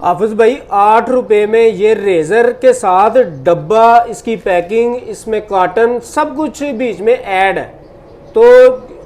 हाफिज भाई 8 रुपए में ये रेजर के साथ डब्बा, इसकी पैकिंग, इसमें कॉटन, सब कुछ बीच में ऐड है। तो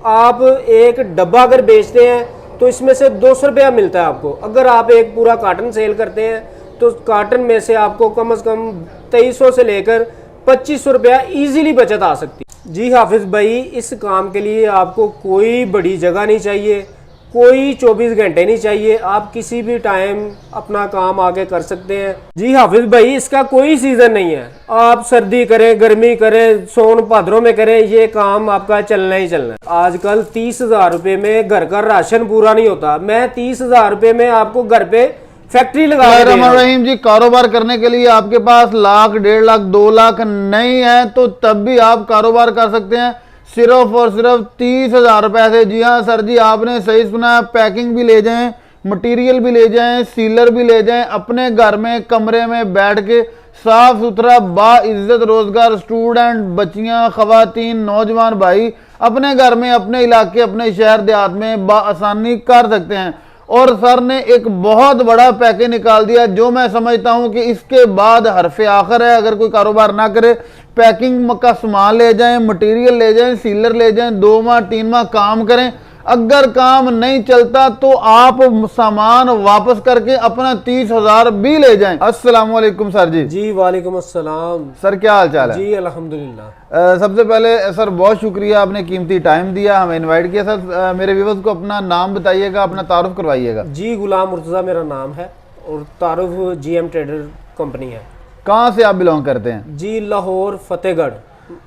आप एक डब्बा अगर बेचते हैं तो इसमें से 200 रुपया मिलता है आपको। अगर आप एक पूरा कॉटन सेल करते हैं तो कॉटन में से आपको कम से कम 2300 से लेकर 2500 रुपया ईजिली बचत आ सकती है। जी हाफिज भाई, इस काम के लिए आपको कोई बड़ी जगह नहीं चाहिए, कोई 24 घंटे नहीं चाहिए, आप किसी भी टाइम अपना काम आगे कर सकते हैं। जी हाफिज भाई, इसका कोई सीजन नहीं है, आप सर्दी करें, गर्मी करें, सोन भाद्रों में करें, ये काम आपका चलना ही चलना है। आजकल 30,000 रुपए में घर का राशन पूरा नहीं होता। मैं 30,000 रुपए में आपको घर पे फैक्ट्री लगा रहीम जी, कारोबार करने के लिए आपके पास लाख, 1.5 लाख, 2 लाख नहीं है तो तब भी आप कारोबार कर सकते हैं, सिर्फ और सिर्फ 30,000 रुपए से। जी हाँ सर जी, आपने सही सुना। पैकिंग भी ले जाएं, मटेरियल भी ले जाएं, सीलर भी ले जाएं, अपने घर में कमरे में बैठ के साफ सुथरा बाइज्जत रोजगार स्टूडेंट, बच्चियां, खवातीन, नौजवान भाई अपने घर में, अपने इलाके, अपने शहर देहात में आसानी कर सकते हैं। और सर ने एक बहुत बड़ा पैकेज निकाल दिया जो मैं समझता हूं कि इसके बाद हरफे आखिर है। अगर कोई कारोबार ना करे, पैकिंग का सामान ले जाएं, मटेरियल ले जाएं, सीलर ले जाएं, 2 माह 3 माह काम करें। अगर काम नहीं चलता तो आप सामान वापस करके अपना 30,000 भी ले जाएं। अस्सलाम वालेकुम सर जी। जी वालेकुम अस्सलाम सर, क्या हाल चाल है? जी अल्हम्दुलिल्लाह। सबसे पहले सर बहुत शुक्रिया, आपने कीमती टाइम दिया, हमें इनवाइट किया। सर मेरे व्यूअर्स को अपना नाम बताइएगा, अपना तारुफ करवाइएगा। जी गुलाम मुर्तज़ा मेरा नाम है और तारुफ GM ट्रेडर कंपनी है। कहाँ से आप बिलोंग करते हैं? जी लाहौर फतेहगढ़,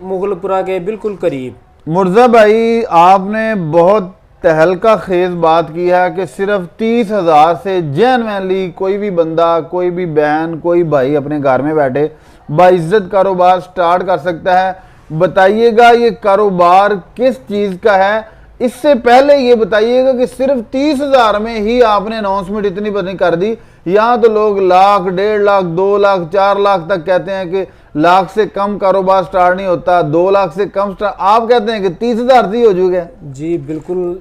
मुगलपुरा के बिल्कुल करीब। मुर्तज़ा भाई, आपने बहुत तहलका खेज बात की है कि सिर्फ 30,000 से जेन्युइनली कोई भी बंदा, कोई भी बहन, कोई भाई अपने घर में बैठे बाइज्जत कारोबार स्टार्ट कर सकता है। बताइएगा ये कारोबार किस चीज़ का है। इससे पहले ये बताइएगा कि सिर्फ 30,000 में ही आपने अनाउंसमेंट इतनी बड़ी कर दी। यहाँ तो लोग लाख, 1.5 लाख, 2 लाख, 4 लाख तक कहते हैं कि लाख से कम कारोबार स्टार्ट नहीं होता, 2 लाख से कम स्टार्ट। आप कहते हैं कि 30,000 से ही हो चुके हैं। जी बिल्कुल,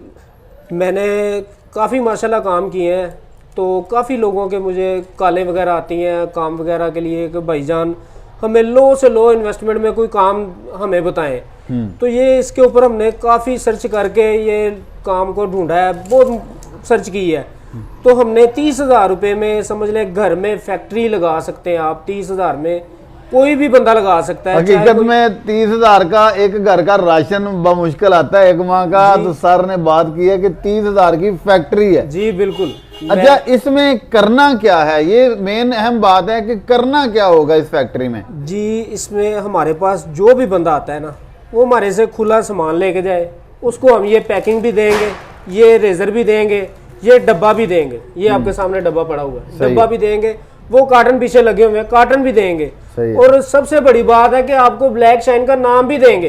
मैंने काफ़ी माशाल्लाह काम किए हैं, तो काफ़ी लोगों के मुझे कॉलें वगैरह आती हैं काम वगैरह के लिए कि भाईजान हमें लो से लो इन्वेस्टमेंट में कोई काम हमें बताएं। तो ये इसके ऊपर हमने काफ़ी सर्च करके ये काम को ढूंढा है, बहुत सर्च की है। तो हमने 30,000 रुपये में समझ लें घर में फैक्ट्री लगा सकते हैं आप। 30,000 में कोई भी बंदा लगा सकता है। हकीकत में 30,000 का एक घर का राशन बमुश्किल आता है एक माह का। तो सर ने बात की है कि 30,000 की फैक्ट्री है। जी बिल्कुल। अच्छा, इसमें करना क्या है? ये मेन अहम बात है कि करना क्या होगा इस फैक्ट्री में। जी इसमें हमारे पास जो भी बंदा आता है ना, वो हमारे से खुला सामान लेके जाए, उसको हम ये पैकिंग भी देंगे, ये रेजर भी देंगे, ये डब्बा भी देंगे। ये आपके सामने डब्बा पड़ा हुआ है, डब्बा भी देंगे, वो कार्टन पीछे लगे हुए हैं, कार्टन भी देंगे। और सबसे बड़ी बात है कि आपको ब्लैक शाइन का नाम भी देंगे।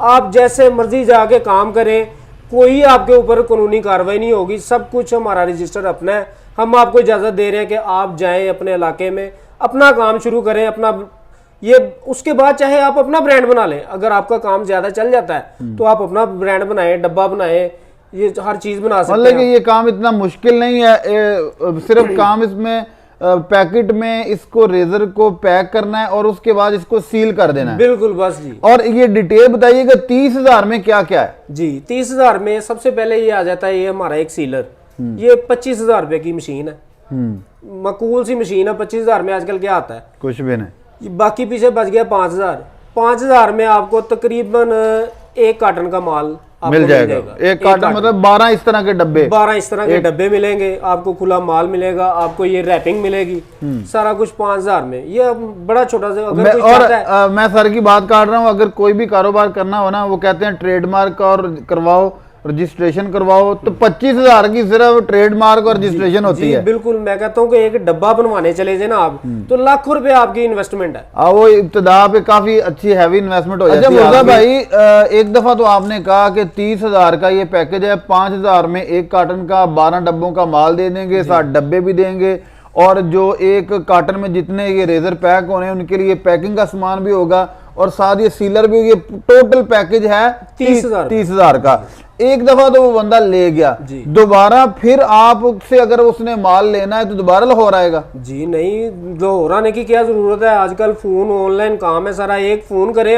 आप जैसे मर्जी जाके काम करें, कोई आपके ऊपर कानूनी कार्रवाई नहीं होगी। सब कुछ हमारा रजिस्टर अपना है। हम आपको इजाजत दे रहे हैं कि आप जाएं अपने इलाके में, अपना काम शुरू करें, अपना ये उसके बाद चाहे आप अपना ब्रांड बना लें। अगर आपका काम ज्यादा चल जाता है तो आप अपना ब्रांड बनाएं, डब्बा बनाएं, ये हर चीज बना सकते हैं। मतलब कि ये काम इतना मुश्किल नहीं है, सिर्फ काम इसमें पैकेट में इसको रेजर को पैक करना है और उसके बाद इसको सील कर देना है। बिल्कुल बस जी। और ये डिटेल बताइएगा 30,000 में क्या क्या है? जी 30,000 में सबसे पहले ये आ जाता है, ये हमारा एक सीलर। ये 25,000 रुपए की मशीन है, मकूल सी मशीन है। 25,000 में आजकल क्या आता है? कुछ भी नहीं। बाकी पीछे बच गया 5,000। 5,000 में आपको तकरीबन एक कार्टन का माल मिल जाएगा। एक कार्टन मतलब 12 इस तरह के डब्बे, 12 इस तरह के डब्बे मिलेंगे आपको, खुला माल मिलेगा आपको, ये रैपिंग मिलेगी, सारा कुछ 5,000 में। ये बड़ा छोटा सा अगर कोई चाहता है। मैं सर की बात काट रहा हूँ, अगर कोई भी कारोबार करना हो ना, वो कहते हैं ट्रेडमार्क और करवाओ, रजिस्ट्रेशन करवाओ, तो 25,000 की सिर्फ ट्रेडमार्क और रजिस्ट्रेशन होती है। बिल्कुल, मैं कहता हूँ कि एक डब्बा बनवाने चले जाए ना आप, तो लाखों रुपए आपकी इन्वेस्टमेंट है। वो इब्तिदा पे काफी अच्छी हैवी इन्वेस्टमेंट हो जाती है। अच्छा मुर्तज़ा भाई, एक दफा तो आपने कहा कि 30,000 का ये पैकेज है, 5,000 में एक कार्टन का 12 डब्बों का माल दे देंगे, 7 डब्बे भी देंगे, और जो एक कार्टन में जितने ये रेजर पैक होने हैं उनके लिए पैकिंग का सामान भी होगा, और साथ ये सीलर भी, ये टोटल पैकेज है 30,000 का। एक दफा तो वो बंदा ले गया, दोबारा फिर आपसे अगर उसने माल लेना है तो दोबारा लाहौर आएगा? जी नहीं, लाहौर आने की क्या जरूरत है, आजकल फोन ऑनलाइन काम है सारा, एक फोन करें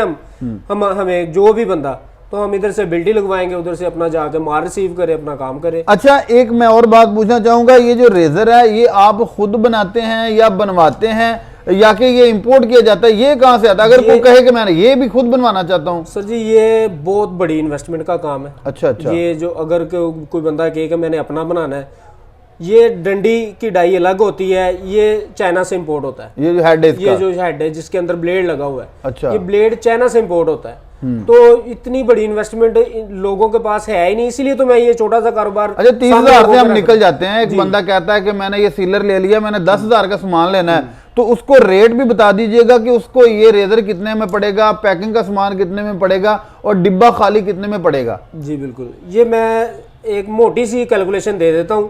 हमें जो भी बंदा, तो हम इधर से बिल्टी लगवाएंगे, उधर से अपना जाके माल रिसीव करे, अपना काम करे। अच्छा, एक मैं और बात पूछना चाहूंगा, ये जो रेजर है ये आप खुद बनाते हैं या बनवाते हैं, या कि ये इंपोर्ट किया जाता है, ये कहाँ से आता है? अगर कोई कहे कि मैं ये भी खुद बनवाना चाहता हूँ। सर जी ये बहुत बड़ी इन्वेस्टमेंट का काम है। अच्छा अच्छा। ये जो अगर कोई बंदा कहे कि मैंने अपना बनाना है, ये डंडी की डाई अलग होती है, ये चाइना से इंपोर्ट होता है। ये जो हेड है इसका, ये जो हेड है जिसके अंदर ब्लेड लगा हुआ है, अच्छा, ये ब्लेड चाइना से इंपोर्ट होता है। तो इतनी बड़ी इन्वेस्टमेंट लोगों के पास है ही नहीं, इसीलिए तो मैं ये छोटा सा कारोबार। अच्छा, 30,000 से हम निकल जाते हैं। एक बंदा कहता है कि मैंने ये सीलर ले लिया, मैंने 10,000 का सामान लेना है, तो उसको रेट भी बता दीजिएगा कि उसको ये रेजर कितने में पड़ेगा, पैकिंग का सामान कितने में पड़ेगा और डिब्बा खाली कितने में पड़ेगा। जी बिल्कुल, ये मैं एक मोटी सी कैलकुलेशन दे देता हूँ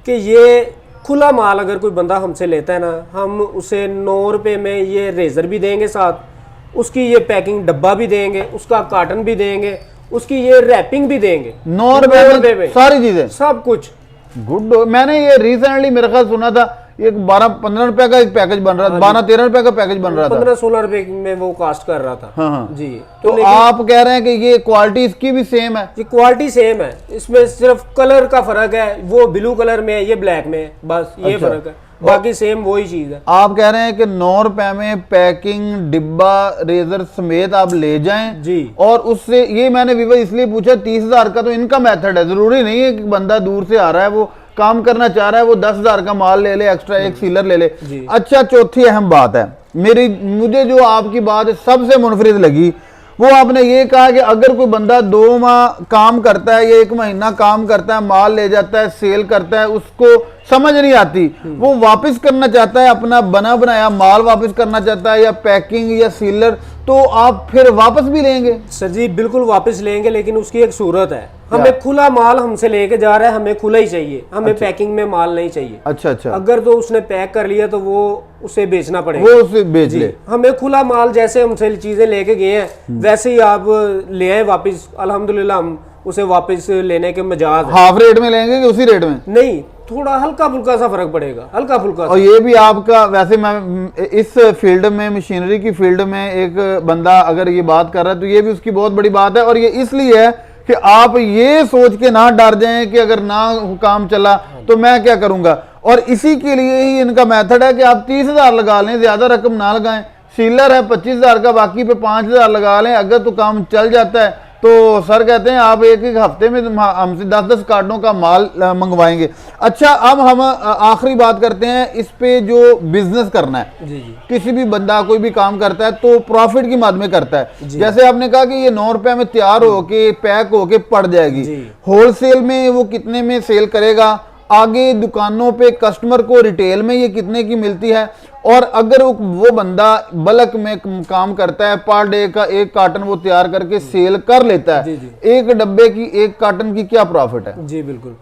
कि ये खुला माल अगर कोई बंदा हमसे लेता है ना, हम उसे 9 रुपये में ये रेजर भी देंगे, साथ उसकी ये पैकिंग डब्बा भी देंगे, उसका कार्टन भी देंगे, उसकी ये रैपिंग भी देंगे। 9 रुपए में सारी चीजें, सब कुछ। गुड। मैंने ये रिसेंटली मेरे ख्याल सुना था, ये 12-15 रुपए का एक पैकेज बन रहा था, 12-13 रुपए का पैकेज बन रहा था, 15-16 रुपए में वो कास्ट कर रहा था। हाँ जी। तो आप कह रहे हैं कि ये क्वालिटी इसकी भी सेम है? ये क्वालिटी सेम है, इसमें सिर्फ कलर का फर्क है, वो ब्लू कलर में है, ये ब्लैक में है, बस ये फर्क है, बाकी सेम वही चीज है। आप कह रहे हैं कि 9 रुपए में पैकिंग डिब्बा रेजर समेत आप ले जाएं जी। और उससे, ये मैंने विवश इसलिए पूछा, 30,000 का तो इनका मेथड है, जरूरी नहीं है कि बंदा दूर से आ रहा है, वो काम करना चाह रहा है, वो 10,000 का माल ले ले, एक्स्ट्रा एक सीलर ले ले। अच्छा, चौथी अहम बात है मुझे जो आपकी बात सबसे मुनफरिद लगी, वो आपने ये कहा कि अगर कोई बंदा 2 माह काम करता है या 1 महीना काम करता है, माल ले जाता है, सेल करता है, उसको समझ नहीं आती, वो वापस करना चाहता है, अपना बना बनाया माल वापस करना चाहता है, या पैकिंग या सीलर, तो आप फिर वापस भी लेंगे? सर जी बिल्कुल वापस लेंगे, लेकिन उसकी एक सूरत है, हमें खुला माल हमसे लेके जा रहा है, हमें खुला ही चाहिए, हमें पैकिंग में माल नहीं चाहिए। अच्छा अच्छा। अगर तो उसने पैक कर लिया तो वो उसे बेचना पड़ेगा, वो उसे बेच ले। हमें खुला माल, जैसे हमसे चीजें लेके गए हैं वैसे ही आप ले आए वापस, अल्हम्दुलिल्लाह हम उसे वापस लेने के मजाज। हाफ रेट में लेंगे कि उसी रेट में? नहीं, थोड़ा हल्का फुल्का सा फर्क पड़ेगा, हल्का फुल्का। और ये भी आपका, वैसे मैं इस फील्ड में, मशीनरी की फील्ड में एक बंदा अगर ये बात कर रहा है तो ये भी उसकी बहुत बड़ी बात है, और ये इसलिए है कि आप ये सोच के ना डर जाएं कि अगर ना काम चला तो मैं क्या करूंगा, और इसी के लिए ही इनका मेथड है कि आप 30,000 लगा लें, ज्यादा रकम ना लगाएं। सीलर है 25,000 का, बाकी पे 5,000 लगा लें, अगर तो काम चल जाता है तो सर कहते हैं आप एक हफ्ते में हमसे 10-10 कार्टों का माल मंगवाएंगे। अच्छा, अब हम आखिरी बात करते हैं इस पे, जो बिजनेस करना है। जी जी। किसी भी बंदा कोई भी काम करता है तो प्रॉफिट की मद में करता है। जैसे आपने कहा कि ये 9 रुपए में तैयार होके पैक होके पड़ जाएगी, होलसेल में वो कितने में सेल करेगा, आगे दुकानों पे कस्टमर को रिटेल में ये कितने की मिलती है, और अगर वो बंदा बल्क में काम करता है, पर डे का 1 कार्टन वो तैयार करके सेल कर लेता है, एक डब्बे की 1 कार्टन की क्या प्रॉफिट है? जी बिल्कुल,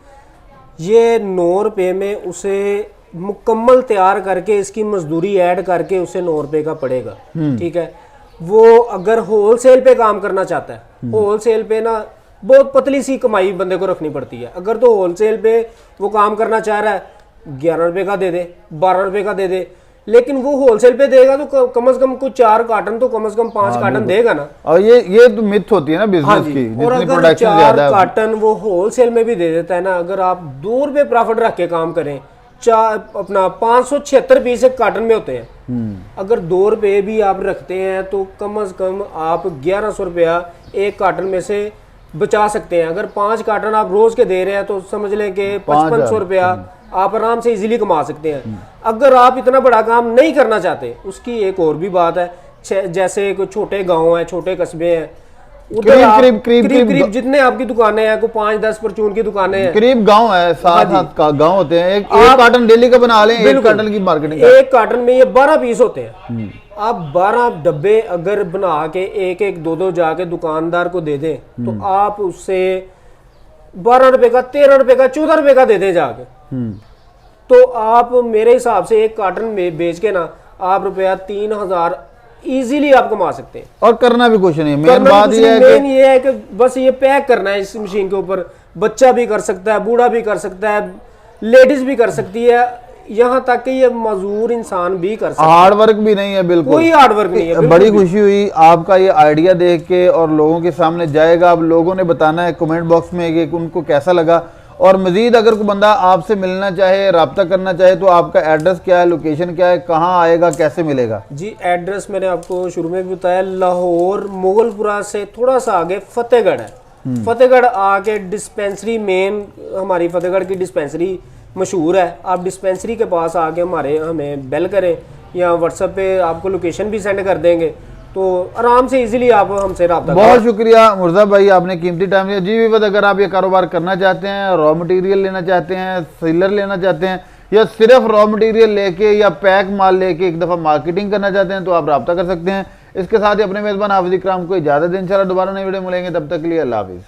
ये 9 रुपये में उसे मुकम्मल तैयार करके इसकी मजदूरी ऐड करके उसे 9 रुपये का पड़ेगा। ठीक है, वो अगर होलसेल पे काम करना चाहता है, होलसेल पे ना बहुत पतली सी कमाई बंदे को रखनी पड़ती है, अगर तो होलसेल पे वो काम करना चाह रहा है 11 रुपये का दे दे, 12 रुपये का दे दे, लेकिन वो होलसेल पे देगा तो कम से कम कुछ 4 कार्टन तो कम से कम 5 कार्टन देगा ना। और ये तो मिथ होती है ना बिजनेस की, और जितनी अगर प्रोडक्शन 4 ज्यादा है। कार्टन वो होलसेल में भी दे देता है ना, अगर आप 2 रुपये प्रॉफिट रख के काम करें, अपना 576 पीस एक कार्टन में होते हैं, अगर 2 रुपये भी आप रखते हैं तो कम से कम आप 1100 रुपया एक कार्टन में से बचा सकते हैं। अगर 5 कार्टन आप रोज के दे रहे हैं तो समझ लें कि 5500 रुपया आप आराम से इजीली कमा सकते हैं। अगर आप इतना बड़ा काम नहीं करना चाहते, उसकी एक और भी बात है, जैसे कोई छोटे गांव हैं, छोटे कस्बे हैं, उधर करीब जितने आपकी दुकानें हैं, को 5-10 परचून की दुकानें हैं, करीब गांव है, 7 गांव होते हैं, एक कार्टन डेली का बना लें, 1 कार्टन की मार्केटिंग, 1 कार्टन में ये 12 पीस होते हैं। आप 12 डब्बे अगर बना के 1-1, 2-2 जाके दुकानदार को दे दें तो आप उससे 12 रुपए का, 13 रुपए का, 14 रुपए का दे दें जाके, तो आप मेरे हिसाब से 1 कार्टन में बेच के ना आप रुपया 3,000 इजीली आप कमा सकते हैं। और करना भी कुछ नहीं, मेन करना बात कुछ ये नहीं, है मेन ये है कि बस ये पैक करना है इस मशीन के ऊपर। बच्चा भी कर सकता है, बूढ़ा भी कर सकता है, लेडीज भी कर सकती है, यहाँ तक कि ये मजदूर इंसान भी कर सकता है। हार्ड वर्क भी नहीं है बिल्कुल, कोई हार्ड वर्क नहीं है बिल्कुल बड़ी भी। खुशी हुई आपका ये आइडिया देख के, और लोगों के सामने जाएगा। अब लोगों ने बताना है कमेंट बॉक्स में कि उनको कैसा लगा। और मजीद अगर कोई बंदा आपसे मिलना चाहे, रब्ता करना चाहे, तो आपका एड्रेस क्या है, लोकेशन क्या है, कहाँ आएगा, कैसे मिलेगा? जी एड्रेस मैंने आपको शुरू में भी बताया, लाहौर मुगलपुरा से थोड़ा सा आगे फतेहगढ़ है। फतेहगढ़ आके डिस्पेंसरी, मेन हमारी फतेहगढ़ की डिस्पेंसरी मशहूर है। आप डिस्पेंसरी के पास आके हमें बेल करें, या व्हाट्सएप पे आपको लोकेशन भी सेंड कर देंगे, तो आराम से इजीली आप हमसे रब्ता करें। बहुत शुक्रिया मुर्जा भाई, आपने कीमती टाइम दिया। जी विवद, अगर आप ये कारोबार करना चाहते हैं, रॉ मटेरियल लेना चाहते हैं, सीलर लेना चाहते हैं, या सिर्फ रॉ मटेरियल लेके या पैक माल लेके एक दफ़ा मार्केटिंग करना चाहते हैं, तो आप रब्ता कर सकते हैं। इसके साथ ही अपने मेज़बान हाफिज़ इकराम को इजाज़त दें। इंशाल्लाह दोबारा नई वीडियो मिलेंगे, तब तक के लिए अल्लाह हाफिज़।